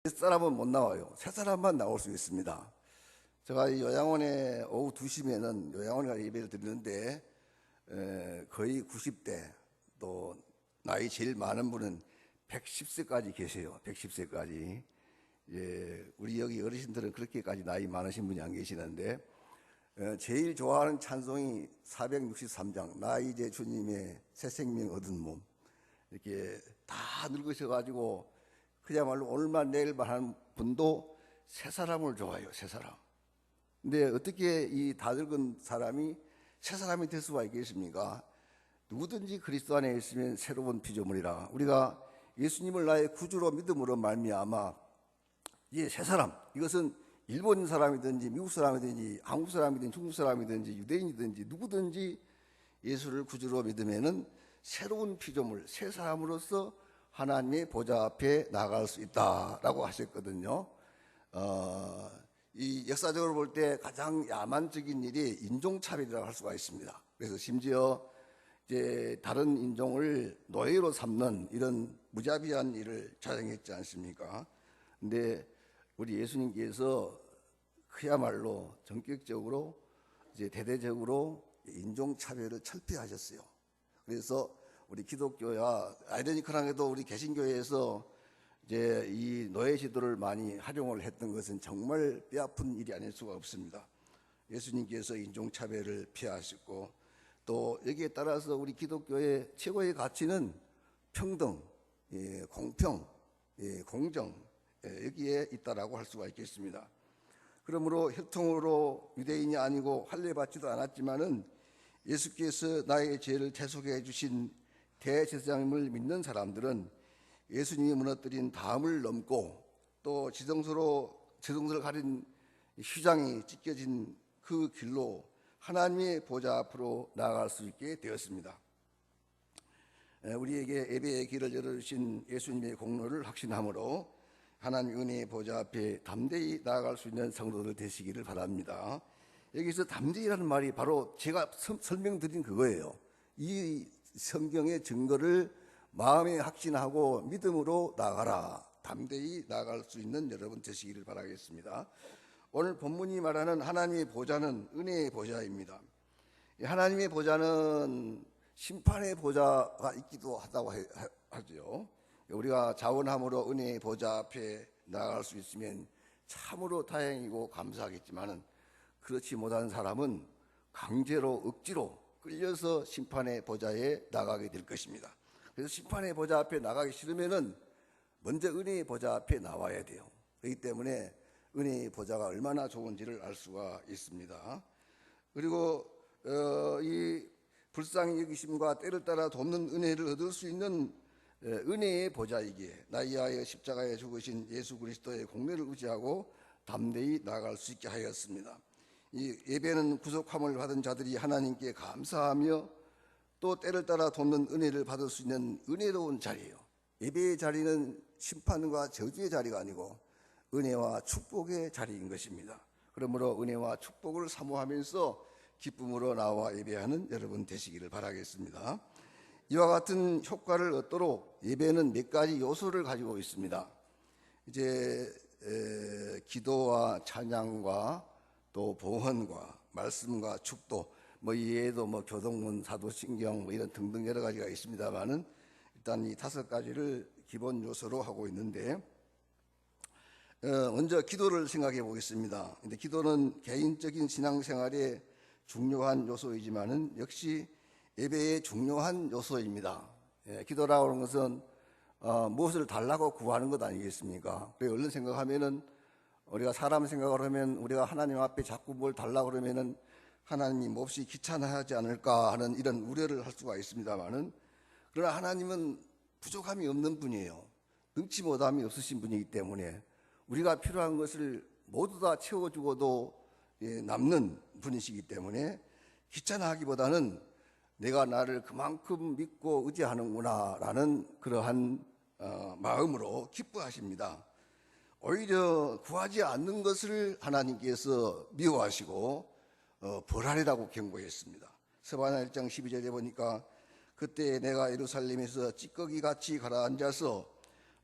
옛사람은 못 나와요. 새사람만 나올 수 있습니다. 제가 이 요양원에 오후 2시면은 요양원에 가서 예배를 드리는데 거의 90대, 또 나이 제일 많은 분은 110세까지 계세요. 110세까지. 우리 여기 어르신들은 그렇게까지 나이 많으신 분이 안 계시는데, 제일 좋아하는 찬송이 463장 나 이제 주님의 새 생명 얻은 몸. 이렇게 다 늙으셔가지고 그야말로 오늘만 내일만 하는 분도 새 사람을 좋아해요. 새 사람. 근데 어떻게 이 다 늙은 사람이 새 사람이 될 수가 있겠습니까? 누구든지 그리스도 안에 있으면 새로운 피조물이라. 우리가 예수님을 나의 구주로 믿음으로 말미암아 이 새 사람, 이것은 일본 사람이든지 미국 사람이든지 한국 사람이든지 중국 사람이든지 유대인이든지 누구든지 예수를 구주로 믿으면은 새로운 피조물, 새 사람으로서 하나님의 보좌 앞에 나갈 수 있다라고 하셨거든요. 이 역사적으로 볼 때 가장 야만적인 일이 인종차별이라고 할 수가 있습니다. 그래서 심지어 이제 다른 인종을 노예로 삼는 이런 무자비한 일을 자행했지 않습니까? 근데 우리 예수님께서 그야말로 전격적으로 이제 대대적으로 인종차별을 철폐하셨어요. 그래서 우리 기독교야 아이러니컬하게도 우리 개신교회에서 이제 이 노예 제도를 많이 활용을 했던 것은 정말 뼈아픈 일이 아닐 수가 없습니다. 예수님께서 인종차별을 피하셨고, 또 여기에 따라서 우리 기독교의 최고의 가치는 평등, 공평, 공정, 여기에 있다라고 할 수가 있겠습니다. 그러므로 혈통으로 유대인이 아니고 할례받지도 않았지만은 예수께서 나의 죄를 대속해 주신 대제사장님을 믿는 사람들은 예수님이 무너뜨린 담을 넘고 또 지성소를 가린 휘장이 찢겨진 그 길로 하나님의 보좌 앞으로 나아갈 수 있게 되었습니다. 우리에게 예배의 길을 열어주신 예수님의 공로를 확신함으로 하나님 은혜의 보좌 앞에 담대히 나아갈 수 있는 성도들 되시기를 바랍니다. 여기서 담대히라는 말이 바로 제가 설명드린 그거예요. 이 성경의 증거를 마음에 확신하고 믿음으로 나가라. 담대히 나아갈 수 있는 여러분 되시기를 바라겠습니다. 오늘 본문이 말하는 하나님의 보좌는 은혜의 보좌입니다. 하나님의 보좌는 심판의 보좌가 있기도 하다고 하죠. 우리가 자원함으로 은혜의 보좌 앞에 나아갈 수 있으면 참으로 다행이고 감사하겠지만은 그렇지 못한 사람은 강제로 억지로 끌려서 심판의 보좌에 나가게 될 것입니다. 그래서 심판의 보좌 앞에 나가기 싫으면은 먼저 은혜의 보좌 앞에 나와야 돼요. 그렇기 때문에 은혜의 보좌가 얼마나 좋은지를 알 수가 있습니다. 그리고 이 불쌍히 여기심과 때를 따라 돕는 은혜를 얻을 수 있는 은혜의 보좌이기에 나이아의 십자가에 죽으신 예수 그리스도의 공로를 의지하고 담대히 나아갈 수 있게 하였습니다. 이 예배는 구속함을 받은 자들이 하나님께 감사하며 또 때를 따라 돕는 은혜를 받을 수 있는 은혜로운 자리예요. 예배의 자리는 심판과 저주의 자리가 아니고 은혜와 축복의 자리인 것입니다. 그러므로 은혜와 축복을 사모하면서 기쁨으로 나와 예배하는 여러분 되시기를 바라겠습니다. 이와 같은 효과를 얻도록 예배는 몇 가지 요소를 가지고 있습니다. 이제 기도와 찬양과 또 봉헌과 말씀과 축도, 이외에도 교동문, 사도신경 이런 등등 여러 가지가 있습니다만은 일단 이 5가지를 기본 요소로 하고 있는데, 먼저 기도를 생각해 보겠습니다. 근데 기도는 개인적인 신앙생활의 중요한 요소이지만은 역시 예배의 중요한 요소입니다. 기도라고 하는 것은 무엇을 달라고 구하는 것 아니겠습니까? 그래서 얼른 생각하면은 우리가 사람 생각을 하면 우리가 하나님 앞에 자꾸 뭘 달라고 그러면은 하나님이 몹시 귀찮아하지 않을까 하는 이런 우려를 할 수가 있습니다만은, 그러나 하나님은 부족함이 없는 분이에요. 능치 못함이 없으신 분이기 때문에 우리가 필요한 것을 모두 다 채워주고도 남는 분이시기 때문에 귀찮아하기보다는 내가 나를 그만큼 믿고 의지하는구나 라는 그러한 마음으로 기뻐하십니다. 오히려 구하지 않는 것을 하나님께서 미워하시고 벌하리라고 경고했습니다. 스바냐 1장 12절에 보니까 그때 내가 예루살렘에서 찌꺼기같이 가라앉아서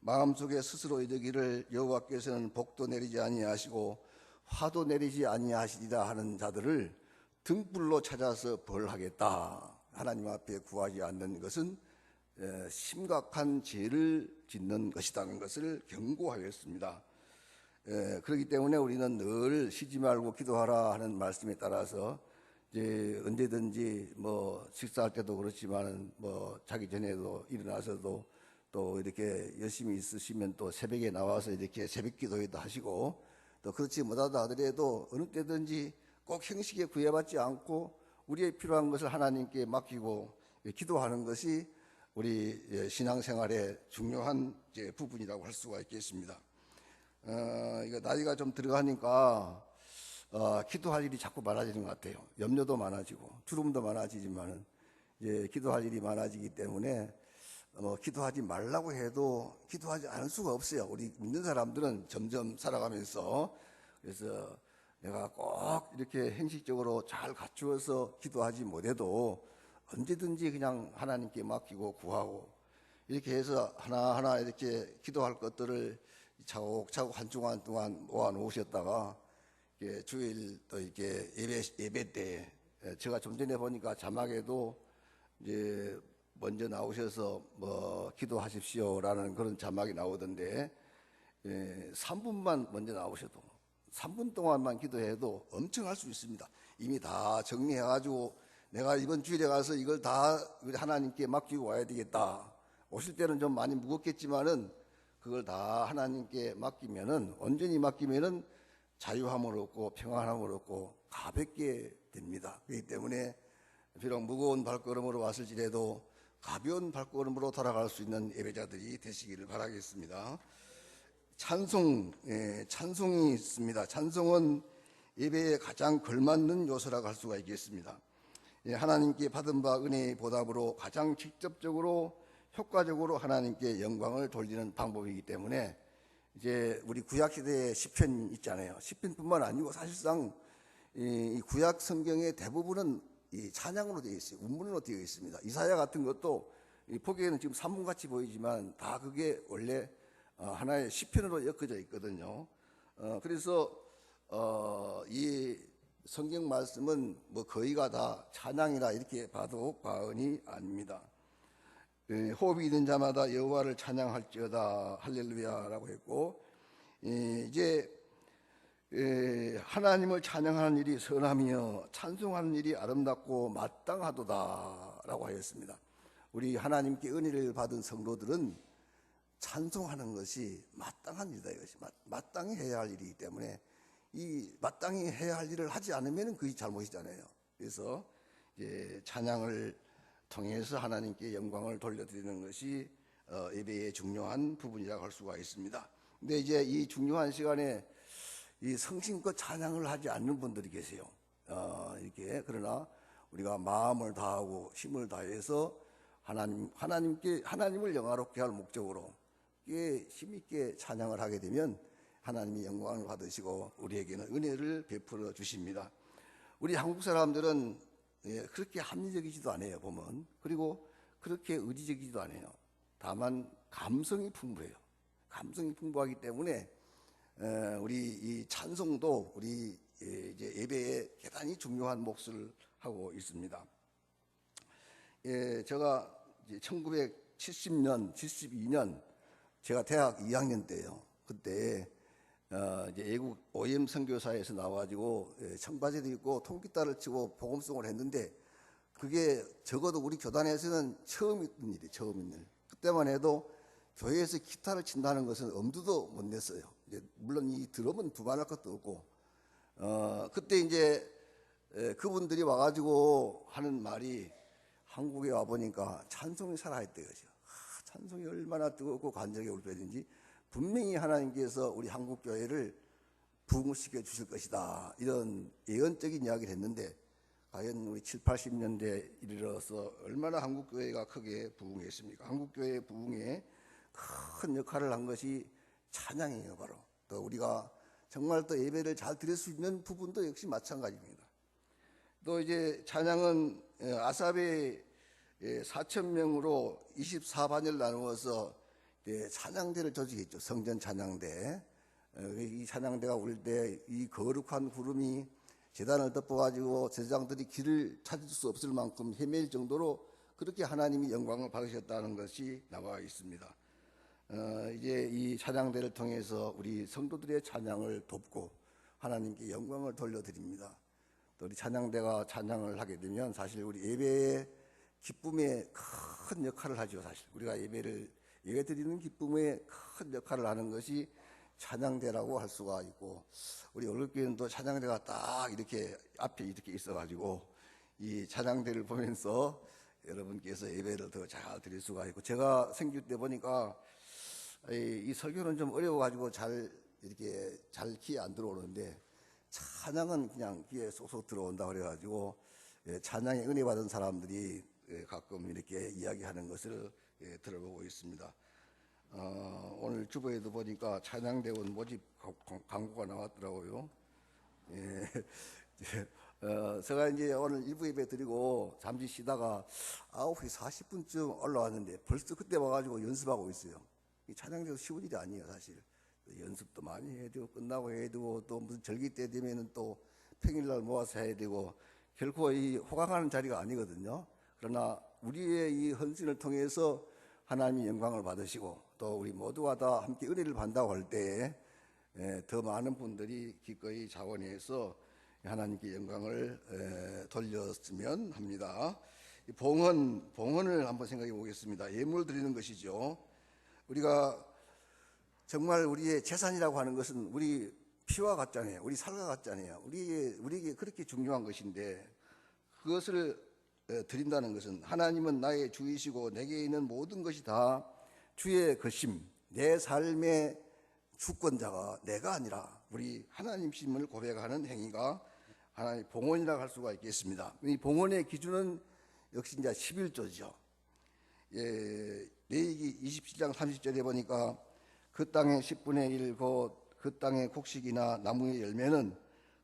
마음속에 스스로 이르기를 여호와께서는 복도 내리지 아니하시고 화도 내리지 아니하시리라 하는 자들을 등불로 찾아서 벌하겠다. 하나님 앞에 구하지 않는 것은 심각한 죄를 짓는 것이라는 것을 경고하였습니다. 그렇기 때문에 우리는 늘 쉬지 말고 기도하라 하는 말씀에 따라서 이제 언제든지 뭐 식사할 때도 그렇지만 뭐 자기 전에도 일어나서도 또 이렇게 열심히 있으시면 또 새벽에 나와서 이렇게 새벽 기도회도 하시고 또 그렇지 못하다 하더라도 어느 때든지 꼭 형식에 구애받지 않고 우리의 필요한 것을 하나님께 맡기고 기도하는 것이 우리 신앙생활의 중요한 부분이라고 할 수가 있겠습니다. 이거 나이가 좀 들어가니까 기도할 일이 자꾸 많아지는 것 같아요. 염려도 많아지고 주름도 많아지지만은 기도할 일이 많아지기 때문에 기도하지 말라고 해도 기도하지 않을 수가 없어요. 우리 믿는 사람들은 점점 살아가면서. 그래서 내가 꼭 이렇게 행식적으로 잘 갖추어서 기도하지 못해도 언제든지 그냥 하나님께 맡기고 구하고 이렇게 해서 하나하나 이렇게 기도할 것들을 차곡차곡 한 주간 동안 모아 놓으셨다가 주일 또 이렇게 예배 때 제가 좀 전에 보니까 자막에도 이제 먼저 나오셔서 뭐 기도하십시오라는 그런 자막이 나오던데 3분만 먼저 나오셔도 3분 동안만 기도해도 엄청 할 수 있습니다. 이미 다 정리해가지고 내가 이번 주일에 가서 이걸 다 하나님께 맡기고 와야 되겠다. 오실 때는 좀 많이 무겁겠지만은 그걸 다 하나님께 맡기면은 온전히 맡기면은 자유함을 얻고 평안함을 얻고 가볍게 됩니다. 그렇기 때문에 비록 무거운 발걸음으로 왔을지라도 가벼운 발걸음으로 돌아갈 수 있는 예배자들이 되시기를 바라겠습니다. 찬송이 있습니다. 찬송은 예배에 가장 걸맞는 요소라고 할 수가 있겠습니다. 하나님께 받은 바 은혜의 보답으로 가장 직접적으로 효과적으로 하나님께 영광을 돌리는 방법이기 때문에 이제 우리 구약 시대에 시편 있잖아요. 시편뿐만 아니고 사실상 이 구약 성경의 대부분은 이 찬양으로 되어 있어요. 운문으로 되어 있습니다. 이사야 같은 것도 보기에는 지금 산문같이 보이지만 다 그게 원래 하나의 시편으로 엮어져 있거든요. 그래서 이 성경 말씀은 뭐 거의가 다 찬양이라 이렇게 봐도 과언이 아닙니다. 호흡이 있는 자마다 여호와를 찬양할지어다 할렐루야라고 했고 이제 하나님을 찬양하는 일이 선하며 찬송하는 일이 아름답고 마땅하도다라고 하였습니다. 우리 하나님께 은혜를 받은 성도들은 찬송하는 것이 마땅한 일이다. 이것이 마땅히 해야 할 일이기 때문에 이 마땅히 해야 할 일을 하지 않으면 그게 잘못이잖아요. 그래서 이제 찬양을 통해서 하나님께 영광을 돌려드리는 것이 예배의 중요한 부분이라고 할 수가 있습니다. 근데 이제 이 중요한 시간에 이 성심껏 찬양을 하지 않는 분들이 계세요. 이렇게 그러나 우리가 마음을 다하고 힘을 다해서 하나님을 영화롭게 할 목적으로 힘있게 찬양을 하게 되면 하나님이 영광을 받으시고 우리에게는 은혜를 베풀어 주십니다. 우리 한국 사람들은 그렇게 합리적이지도 않아요, 보면. 그리고 그렇게 의지적이지도 않아요. 다만 감성이 풍부해요. 감성이 풍부하기 때문에 우리 이 찬송도 우리 이제 예배에 대단히 중요한 몫을 하고 있습니다. 제가 이제 1970년, 72년 제가 대학 2학년 때예요. 그때 이제 외국 OM 선교사에서 나와가지고 청바지도 입고 통기타를 치고 복음송을 했는데 그게 적어도 우리 교단에서는 처음 있던 일이에요. 처음 있는 일. 그때만 해도 교회에서 기타를 친다는 것은 엄두도 못 냈어요. 이제 물론 이 드럼은 두말할 것도 없고 그때 이제 그분들이 와가지고 하는 말이 한국에 와 보니까 찬송이 살아있대요. 찬송이 얼마나 뜨겁고 간절하게 울려지는지 분명히 하나님께서 우리 한국 교회를 부흥시켜 주실 것이다. 이런 예언적인 이야기를 했는데 과연 우리 7, 80년대에 이르러서 얼마나 한국 교회가 크게 부흥했습니까? 한국 교회의 부흥에 큰 역할을 한 것이 찬양이에요, 바로. 또 우리가 정말 또 예배를 잘 드릴 수 있는 부분도 역시 마찬가지입니다. 또 이제 찬양은 아삽의 4,000명으로 24반을 나누어서 찬양대를 조직했죠. 성전 찬양대. 이 찬양대가 올 때 이 거룩한 구름이 제단을 덮어가지고 제사장들이 길을 찾을 수 없을 만큼 헤맬 정도로 그렇게 하나님이 영광을 받으셨다는 것이 나와 있습니다. 이제 이 찬양대를 통해서 우리 성도들의 찬양을 돕고 하나님께 영광을 돌려드립니다. 또 우리 찬양대가 찬양을 하게 되면 사실 우리 예배의 기쁨에 큰 역할을 하죠. 사실 우리가 예배 드리는 기쁨에 큰 역할을 하는 것이 찬양대라고 할 수가 있고, 우리 얼굴교회는 또 찬양대가 딱 이렇게 앞에 이렇게 있어가지고 이 찬양대를 보면서 여러분께서 예배를 더 잘 드릴 수가 있고, 제가 생길 때 보니까 이 설교는 좀 어려워가지고 이렇게 잘 귀에 안 들어오는데 찬양은 그냥 귀에 쏙쏙 들어온다 그래가지고 찬양에 은혜 받은 사람들이 가끔 이렇게 이야기하는 것을 들어보고 있습니다. 오늘 주보에도 보니까 찬양대원 모집 광고가 나왔더라고요. 제가 이제 오늘 일부 예배 드리고 잠시 쉬다가 9시 40분쯤 올라왔는데 벌써 그때 와가지고 연습하고 있어요. 이 찬양대도 쉬운 일이 아니에요, 사실. 연습도 많이 해야 되고 끝나고 해야 되고 또 무슨 절기 때 되면은 또 평일날 모아서 해야 되고 결코 이 호강하는 자리가 아니거든요. 그러나 우리의 이 헌신을 통해서 하나님이 영광을 받으시고 또 우리 모두가 다 함께 은혜를 받는다고 할 때에 더 많은 분들이 기꺼이 자원해서 하나님께 영광을 돌렸으면 합니다. 봉헌을 한번 생각해 보겠습니다. 예물 드리는 것이죠. 우리가 정말 우리의 재산이라고 하는 것은 우리 피와 같잖아요. 우리 살과 같잖아요. 우리에게 그렇게 중요한 것인데 그것을 드린다는 것은 하나님은 나의 주이시고 내게 있는 모든 것이 다 주의 것임, 내 삶의 주권자가 내가 아니라 우리 하나님심을 고백하는 행위가 하나님의 봉헌이라고 할 수가 있겠습니다. 이 봉헌의 기준은 역시 이제 11조죠. 레위기 27장 30절에 보니까 그 땅의 10분의 1 곧 그 땅의 곡식이나 나무의 열매는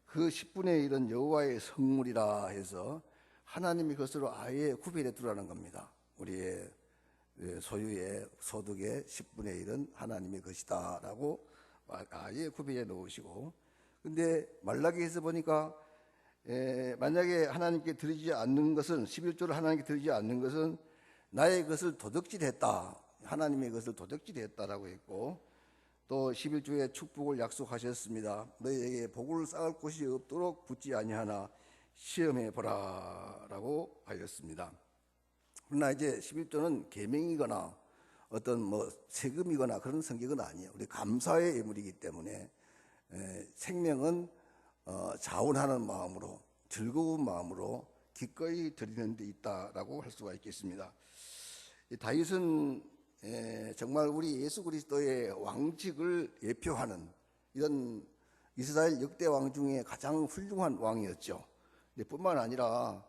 그 10분의 1은 여호와의 성물이라 해서 하나님이 그것으로 아예 구별해 두라는 겁니다. 우리의 소유의 소득의 10분의 1은 하나님의 것이다 라고 아예 구별해 놓으시고, 근데 말라기에서 보니까 만약에 하나님께 드리지 않는 것은 11조를 하나님께 드리지 않는 것은 나의 것을 도둑질했다, 하나님의 것을 도둑질했다라고 했고, 또 11조의 축복을 약속하셨습니다. 너희에게 복을 쌓을 곳이 없도록 붙지 아니하나 시험해 보라라고 하였습니다. 그러나 이제 11조는 계명이거나 어떤 세금이거나 그런 성격은 아니에요. 우리 감사의 예물이기 때문에 생명은 자원하는 마음으로 즐거운 마음으로 기꺼이 드리는 데 있다라고 할 수가 있겠습니다. 다윗은 정말 우리 예수 그리스도의 왕직을 예표하는 이런 이스라엘 역대 왕 중에 가장 훌륭한 왕이었죠. 뿐만 아니라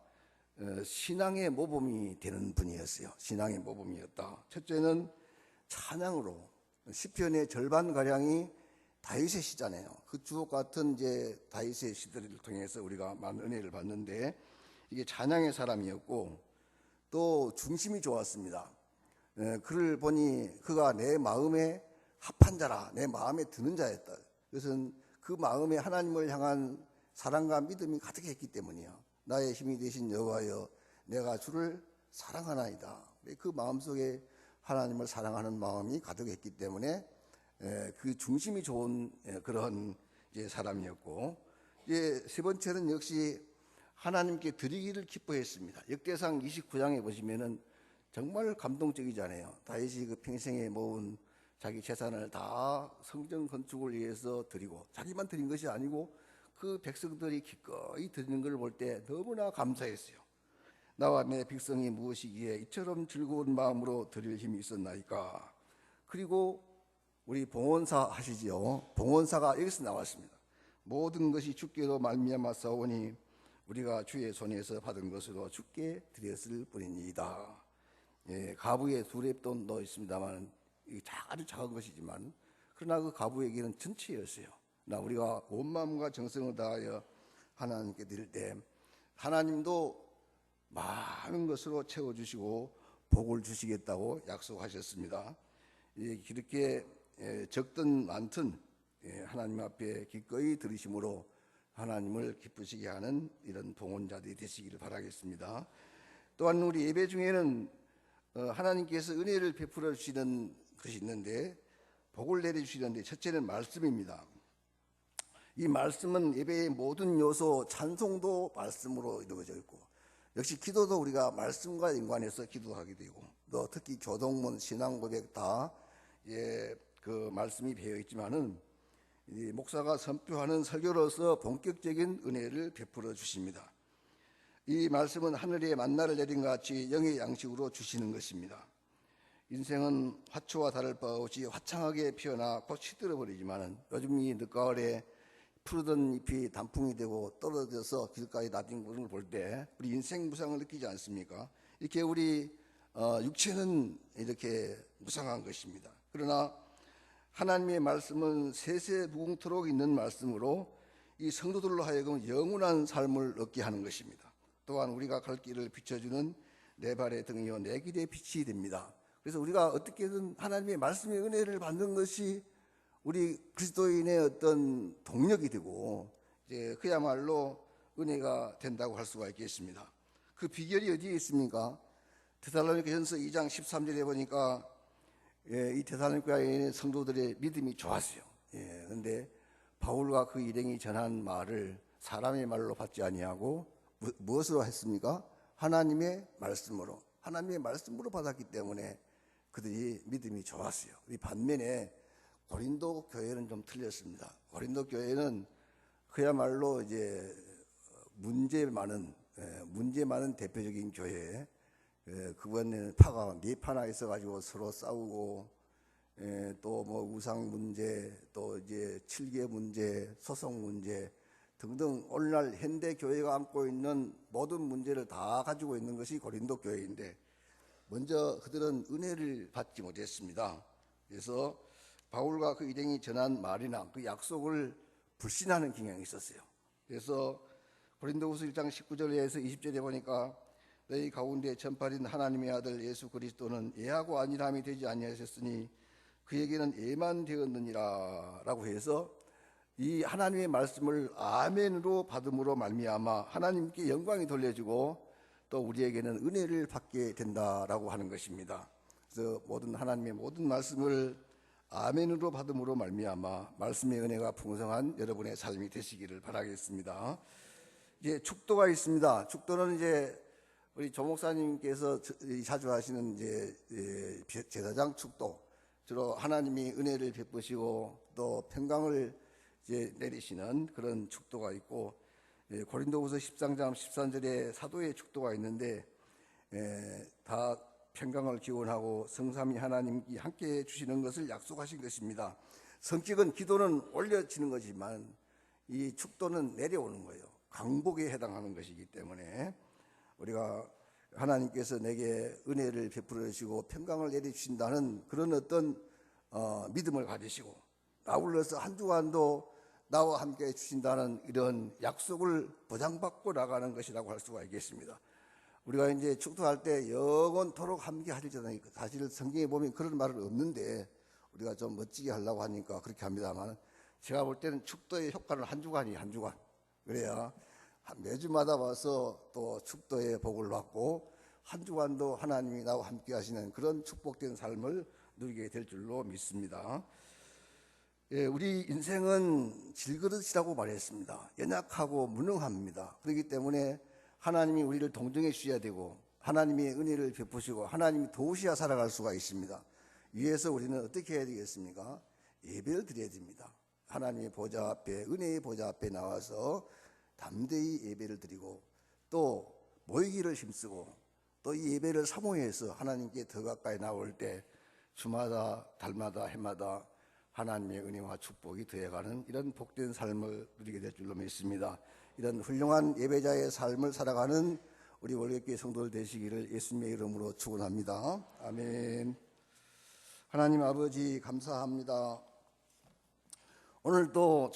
신앙의 모범이 되는 분이었어요. 신앙의 모범이었다. 첫째는 찬양으로, 시편의 절반 가량이 다윗의 시잖아요. 그 주옥 같은 이제 다윗의 시들을 통해서 우리가 많은 은혜를 받는데 이게 찬양의 사람이었고, 또 중심이 좋았습니다. 그를 보니 그가 내 마음에 합한 자라, 내 마음에 드는 자였다. 그것은 그 마음에 하나님을 향한 사랑과 믿음이 가득했기 때문이야. 나의 힘이 되신 여호와여, 내가 주를 사랑하나이다. 그 마음속에 하나님을 사랑하는 마음이 가득했기 때문에 그 중심이 좋은 그런 사람이었고, 이제 세 번째는 역시 하나님께 드리기를 기뻐했습니다. 역대상 29장에 보시면은 정말 감동적이잖아요. 다윗이 그 평생에 모은 자기 재산을 다 성전 건축을 위해서 드리고, 자기만 드린 것이 아니고 그 백성들이 기꺼이 드리는 걸 볼 때 너무나 감사했어요. 나와 내 백성이 무엇이기에 이처럼 즐거운 마음으로 드릴 힘이 있었나이까. 그리고 우리 봉헌사 하시지요. 봉헌사가 여기서 나왔습니다. 모든 것이 주께로 말미암아 싸우니 우리가 주의 손에서 받은 것으로 주께 드렸을 뿐이니이다. 가부에 두렙돈도 있습니다만 이게 아주 작은 것이지만, 그러나 그 가부에게는 전체였어요. 우리가 온 마음과 정성을 다하여 하나님께 드릴 때 하나님도 많은 것으로 채워주시고 복을 주시겠다고 약속하셨습니다. 그렇게 적든 많든 하나님 앞에 기꺼이 들으심으로 하나님을 기쁘시게 하는 이런 봉헌자들이 되시기를 바라겠습니다. 또한 우리 예배 중에는 하나님께서 은혜를 베풀어 주시는 것이 있는데, 복을 내려주시는데, 첫째는 말씀입니다. 이 말씀은 예배의 모든 요소, 찬송도 말씀으로 이루어져 있고, 역시 기도도 우리가 말씀과 연관해서 기도하게 되고, 또 특히 교동문, 신앙고백 다 그 말씀이 배어 있지만은 이 목사가 선포하는 설교로서 본격적인 은혜를 베풀어 주십니다. 이 말씀은 하늘에 만나를 내린 것 같이 영의 양식으로 주시는 것입니다. 인생은 화초와 다를 바 없이 화창하게 피어나 곧 시들어버리지만은 요즘 이 늦가을에 푸르던 잎이 단풍이 되고 떨어져서 길가에 나뒹구는 걸 볼 때 우리 인생 무상을 느끼지 않습니까? 이렇게 우리 육체는 이렇게 무상한 것입니다. 그러나 하나님의 말씀은 세세무궁토록 있는 말씀으로 이 성도들로 하여금 영원한 삶을 얻게 하는 것입니다. 또한 우리가 갈 길을 비춰주는 내 발의 등이요 내 길의 빛이 됩니다. 그래서 우리가 어떻게든 하나님의 말씀의 은혜를 받는 것이 우리 그리스도인의 어떤 동력이 되고 그야말로 은혜가 된다고 할 수가 있겠습니다. 그 비결이 어디에 있습니까? 데살로니가전서 2장 13절에 보니까 이 데살로니가에 있는 성도들의 믿음이 좋았어요. 그런데 바울과 그 일행이 전한 말을 사람의 말로 받지 아니하고 무엇으로 했습니까? 하나님의 말씀으로 받았기 때문에 그들이 믿음이 좋았어요. 이 반면에 고린도 교회는 좀 틀렸습니다. 고린도 교회는 그야말로 문제 많은 대표적인 교회. 그번에는 파가 4파나 있어가지고 서로 싸우고, 또 뭐 우상 문제, 또 칠계 문제, 소송 문제 등등 오늘날 현대 교회가 안고 있는 모든 문제를 다 가지고 있는 것이 고린도 교회인데, 먼저 그들은 은혜를 받지 못했습니다. 그래서 바울과 그 일행이 전한 말이나 그 약속을 불신하는 경향이 있었어요. 그래서 고린도후서 1장 19절에서 20절에 보니까 너희 가운데 전파된 하나님의 아들 예수 그리스도는 예하고 안일함이 되지 아니하셨으니 그에게는 예만 되었느니라 라고 해서 이 하나님의 말씀을 아멘으로 받음으로 말미암아 하나님께 영광이 돌려지고 또 우리에게는 은혜를 받게 된다라고 하는 것입니다. 그래서 하나님의 모든 말씀을 아멘으로 받음으로 말미암아 말씀의 은혜가 풍성한 여러분의 삶이 되시기를 바라겠습니다. 축도가 있습니다. 축도는 우리 조 목사님께서 자주 하시는 제사장 축도, 주로 하나님이 은혜를 베푸시고 또 평강을 내리시는 그런 축도가 있고, 고린도후서 13장 13절에 사도의 축도가 있는데 다 평강을 기원하고 성삼위 하나님이 함께 주시는 것을 약속하신 것입니다. 성격은 기도는 올려지는 거지만 이 축도는 내려오는 거예요. 강복에 해당하는 것이기 때문에 우리가 하나님께서 내게 은혜를 베풀어 주시고 평강을 내려주신다는 그런 어떤 믿음을 가지시고 아울러서 한 주간도 나와 함께 해주신다는 이런 약속을 보장받고 나가는 것이라고 할 수가 있겠습니다. 우리가 축도할 때 영원토록 함께 하리잖아요. 사실 성경에 보면 그런 말은 없는데 우리가 좀 멋지게 하려고 하니까 그렇게 합니다만, 제가 볼 때는 축도의 효과는 한 주간 그래야 매주마다 와서 또 축도의 복을 받고 한 주간도 하나님이 나와 함께 하시는 그런 축복된 삶을 누리게 될 줄로 믿습니다. 우리 인생은 질그릇이라고 말했습니다. 연약하고 무능합니다. 그렇기 때문에 하나님이 우리를 동정해 주셔야 되고 하나님의 은혜를 베푸시고 하나님이 도우셔야 살아갈 수가 있습니다. 위에서 우리는 어떻게 해야 되겠습니까? 예배를 드려야 됩니다. 하나님의 보좌 앞에, 은혜의 보좌 앞에 나와서 담대히 예배를 드리고 또 모이기를 힘쓰고 또 이 예배를 사모해서 하나님께 더 가까이 나올 때 주마다 달마다 해마다 하나님의 은혜와 축복이 더해가는 이런 복된 삶을 누리게 될 줄로 믿습니다. 이런 훌륭한 예배자의 삶을 살아가는 우리 월요교회 성도들 되시기를 예수님의 이름으로 축원합니다. 아멘. 하나님 아버지 감사합니다. 오늘도